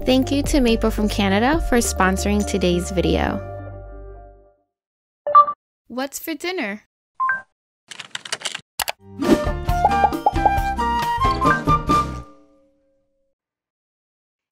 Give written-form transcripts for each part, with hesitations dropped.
Thank you to Maple from Canada for sponsoring today's video. What's for dinner?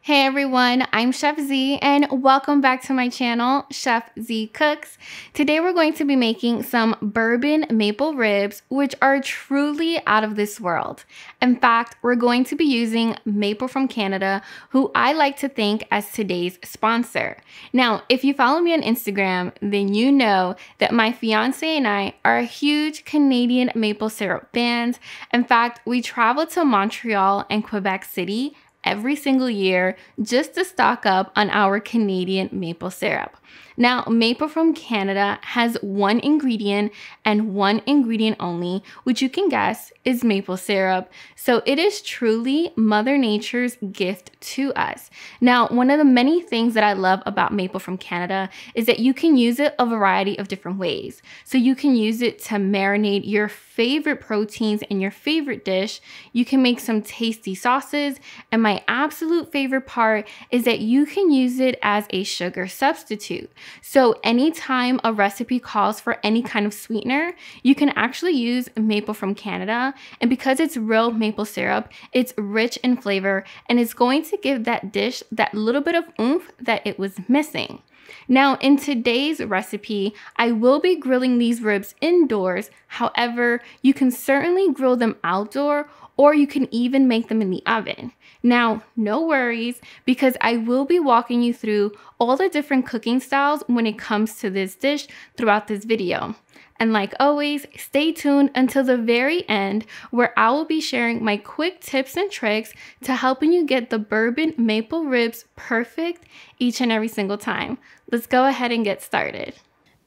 Hey everyone, I'm Chef Z and welcome back to my channel, Chef Z Cooks. Today we're going to be making some bourbon maple ribs, which are truly out of this world. In fact, we're going to be using Maple from Canada, who I like to thank as today's sponsor. Now, if you follow me on Instagram, then you know that my fiance and I are huge Canadian maple syrup fans. In fact, we travel to Montreal and Quebec City every single year just to stock up on our Canadian maple syrup. Now, Maple from Canada has one ingredient and one ingredient only, which you can guess is maple syrup. So it is truly Mother Nature's gift to us. Now, one of the many things that I love about Maple from Canada is that you can use it a variety of different ways. So you can use it to marinate your favorite proteins in your favorite dish. You can make some tasty sauces. And my absolute favorite part is that you can use it as a sugar substitute. So anytime a recipe calls for any kind of sweetener, you can actually use Maple from Canada. And because it's real maple syrup, it's rich in flavor and it's going to give that dish that little bit of oomph that it was missing. Now, in today's recipe, I will be grilling these ribs indoors. However, you can certainly grill them outdoor, or you can even make them in the oven. Now, no worries, because I will be walking you through all the different cooking styles when it comes to this dish throughout this video. And like always, stay tuned until the very end, where I will be sharing my quick tips and tricks to helping you get the bourbon maple ribs perfect each and every single time. Let's go ahead and get started.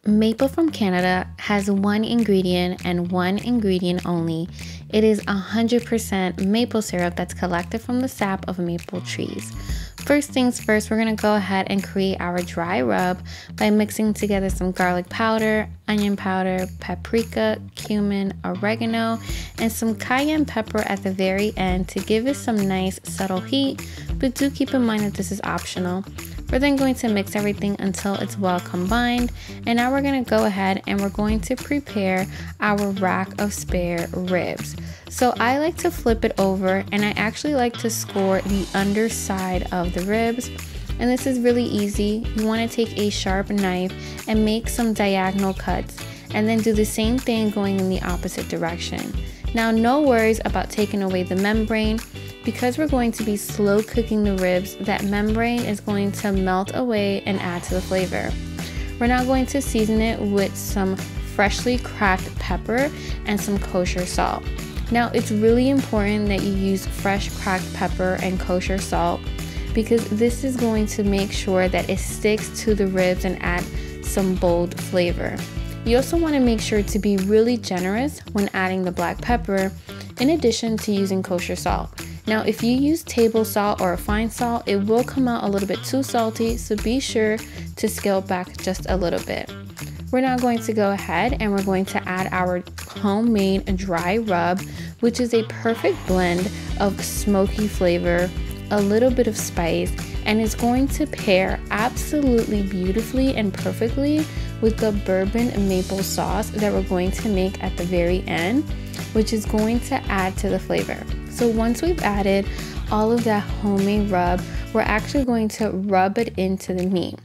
Maple from Canada has one ingredient and one ingredient only. It is 100% maple syrup that's collected from the sap of maple trees. First things first, we're going to go ahead and create our dry rub by mixing together some garlic powder, onion powder, paprika, cumin, oregano, and some cayenne pepper at the very end to give it some nice subtle heat, but do keep in mind that this is optional. We're then going to mix everything until it's well combined, and now we're going to go ahead and we're going to prepare our rack of spare ribs. So I like to flip it over, and I actually like to score the underside of the ribs. And this is really easy. You want to take a sharp knife and make some diagonal cuts, and then do the same thing going in the opposite direction. Now, no worries about taking away the membrane. Because we're going to be slow cooking the ribs, that membrane is going to melt away and add to the flavor. We're now going to season it with some freshly cracked pepper and some kosher salt. Now, it's really important that you use fresh cracked pepper and kosher salt, because this is going to make sure that it sticks to the ribs and add some bold flavor. You also want to make sure to be really generous when adding the black pepper, in addition to using kosher salt. Now, if you use table salt or fine salt, it will come out a little bit too salty, so be sure to scale back just a little bit. We're now going to go ahead and we're going to add our homemade dry rub, which is a perfect blend of smoky flavor, a little bit of spice, and it's going to pair absolutely beautifully and perfectly with the bourbon maple sauce that we're going to make at the very end, which is going to add to the flavor. So once we've added all of that homemade rub, we're actually going to rub it into the meat.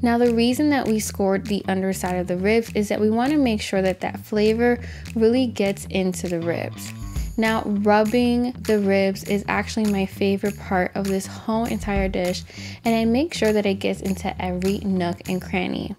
Now, the reason that we scored the underside of the ribs is that we want to make sure that that flavor really gets into the ribs. Now, rubbing the ribs is actually my favorite part of this whole entire dish, and I make sure that it gets into every nook and cranny.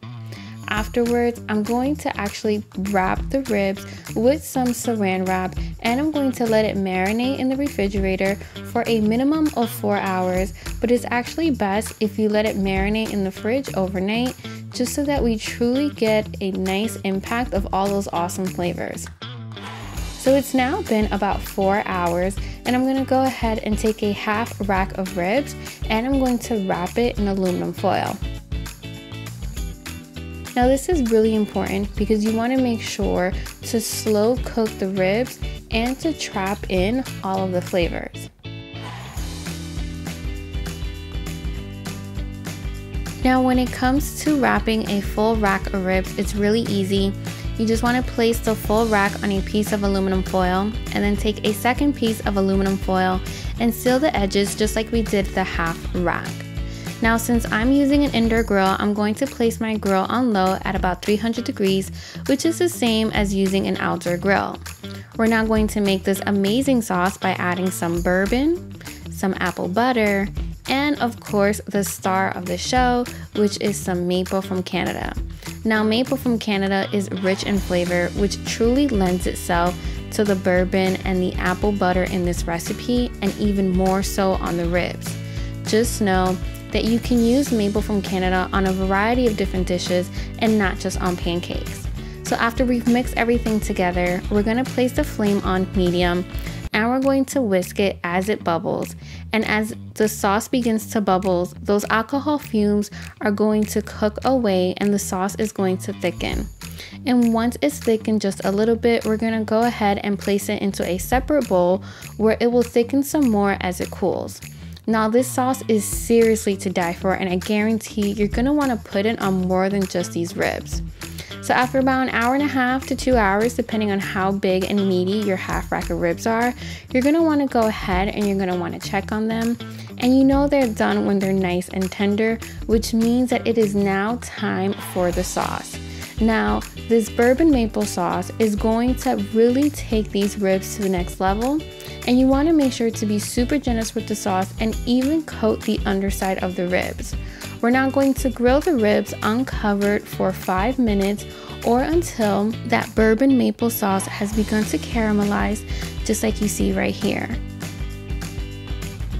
Afterwards, I'm going to actually wrap the ribs with some saran wrap, and I'm going to let it marinate in the refrigerator for a minimum of 4 hours, but it's actually best if you let it marinate in the fridge overnight, just so that we truly get a nice impact of all those awesome flavors. So it's now been about 4 hours, and I'm going to go ahead and take a half rack of ribs, and I'm going to wrap it in aluminum foil. Now this is really important because you want to make sure to slow cook the ribs and to trap in all of the flavors. Now when it comes to wrapping a full rack of ribs, it's really easy. You just want to place the full rack on a piece of aluminum foil and then take a second piece of aluminum foil and seal the edges just like we did the half rack. Now since I'm using an indoor grill, I'm going to place my grill on low at about 300 degrees, which is the same as using an outdoor grill. We're now going to make this amazing sauce by adding some bourbon, some apple butter, and of course the star of the show, which is some maple from Canada. Now maple from Canada is rich in flavor, which truly lends itself to the bourbon and the apple butter in this recipe, and even more so on the ribs. Just know that you can use maple from Canada on a variety of different dishes and not just on pancakes. So after we've mixed everything together, we're going to place the flame on medium and we're going to whisk it as it bubbles. And as the sauce begins to bubble, those alcohol fumes are going to cook away and the sauce is going to thicken. And once it's thickened just a little bit, we're going to go ahead and place it into a separate bowl where it will thicken some more as it cools. Now this sauce is seriously to die for, and I guarantee you're going to want to put it on more than just these ribs. So after about 1.5 hours to 2 hours, depending on how big and meaty your half rack of ribs are, you're going to want to go ahead and you're going to want to check on them. And you know they're done when they're nice and tender, which means that it is now time for the sauce. Now, this bourbon maple sauce is going to really take these ribs to the next level, and you want to make sure to be super generous with the sauce and even coat the underside of the ribs. We're now going to grill the ribs uncovered for 5 minutes or until that bourbon maple sauce has begun to caramelize, just like you see right here.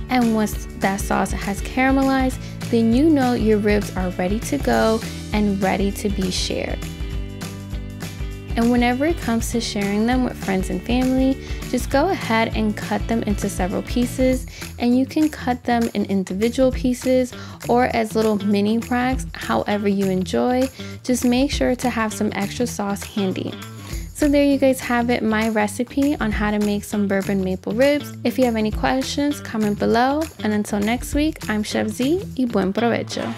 And once that sauce has caramelized, then you know your ribs are ready to go and ready to be shared. And whenever it comes to sharing them with friends and family, just go ahead and cut them into several pieces, and you can cut them in individual pieces or as little mini racks, however you enjoy. Just make sure to have some extra sauce handy. So there you guys have it, my recipe on how to make some bourbon maple ribs. If you have any questions, comment below. And until next week, I'm Chef Z y buen provecho.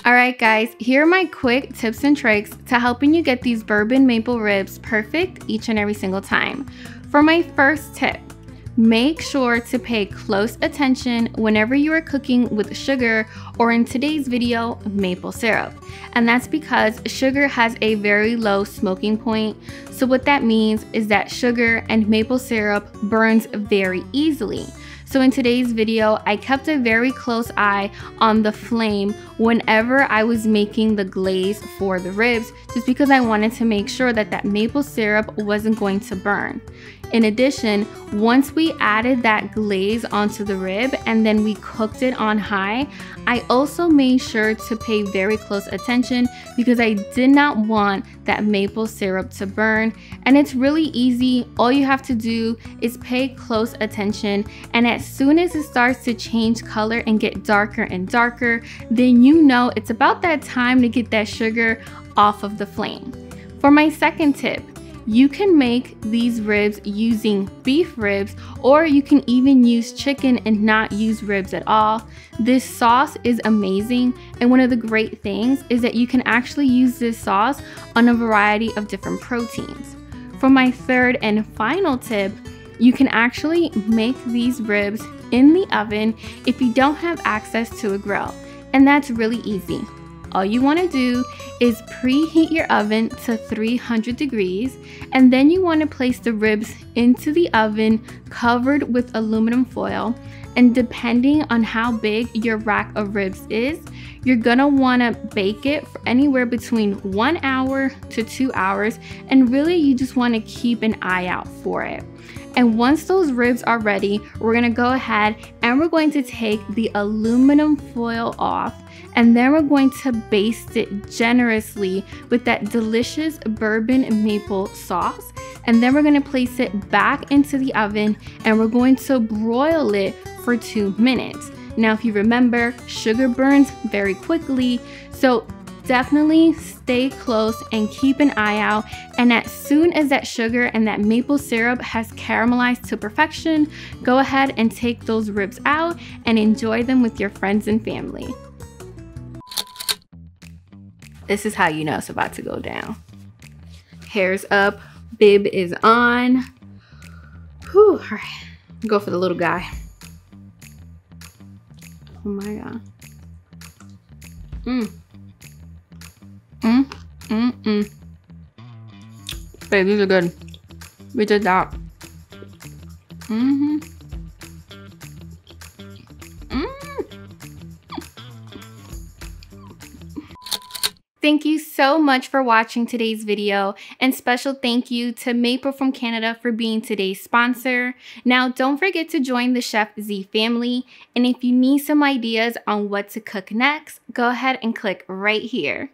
Alright guys, here are my quick tips and tricks to helping you get these bourbon maple ribs perfect each and every single time. For my first tip, make sure to pay close attention whenever you are cooking with sugar, or in today's video, maple syrup. And that's because sugar has a very low smoking point. So what that means is that sugar and maple syrup burns very easily. So in today's video, I kept a very close eye on the flame whenever I was making the glaze for the ribs, just because I wanted to make sure that that maple syrup wasn't going to burn. In addition, once we added that glaze onto the rib and then we cooked it on high, I also made sure to pay very close attention because I did not want that maple syrup to burn. And it's really easy. All you have to do is pay close attention, and as soon as it starts to change color and get darker and darker, then you know it's about that time to get that sugar off of the flame. For my second tip, you can make these ribs using beef ribs, or you can even use chicken and not use ribs at all. This sauce is amazing, and one of the great things is that you can actually use this sauce on a variety of different proteins. For my third and final tip, you can actually make these ribs in the oven if you don't have access to a grill, and that's really easy. All you want to do is preheat your oven to 300 degrees, and then you want to place the ribs into the oven covered with aluminum foil. And depending on how big your rack of ribs is, you're gonna want to bake it for anywhere between 1 hour to 2 hours, and really you just want to keep an eye out for it. And once those ribs are ready, we're gonna go ahead and we're going to take the aluminum foil off, and then we're going to baste it generously with that delicious bourbon maple sauce. And then we're gonna place it back into the oven and we're going to broil it for 2 minutes. Now, if you remember, sugar burns very quickly, so definitely stay close and keep an eye out. And as soon as that sugar and that maple syrup has caramelized to perfection, go ahead and take those ribs out and enjoy them with your friends and family. This is how you know it's about to go down. Hair's up, bib is on. Whew, all right, go for the little guy. Oh my God. Babe, these are good. We did that. Thank you so much for watching today's video, and special thank you to Maple from Canada for being today's sponsor. Now, don't forget to join the Chef Z family, and if you need some ideas on what to cook next, go ahead and click right here.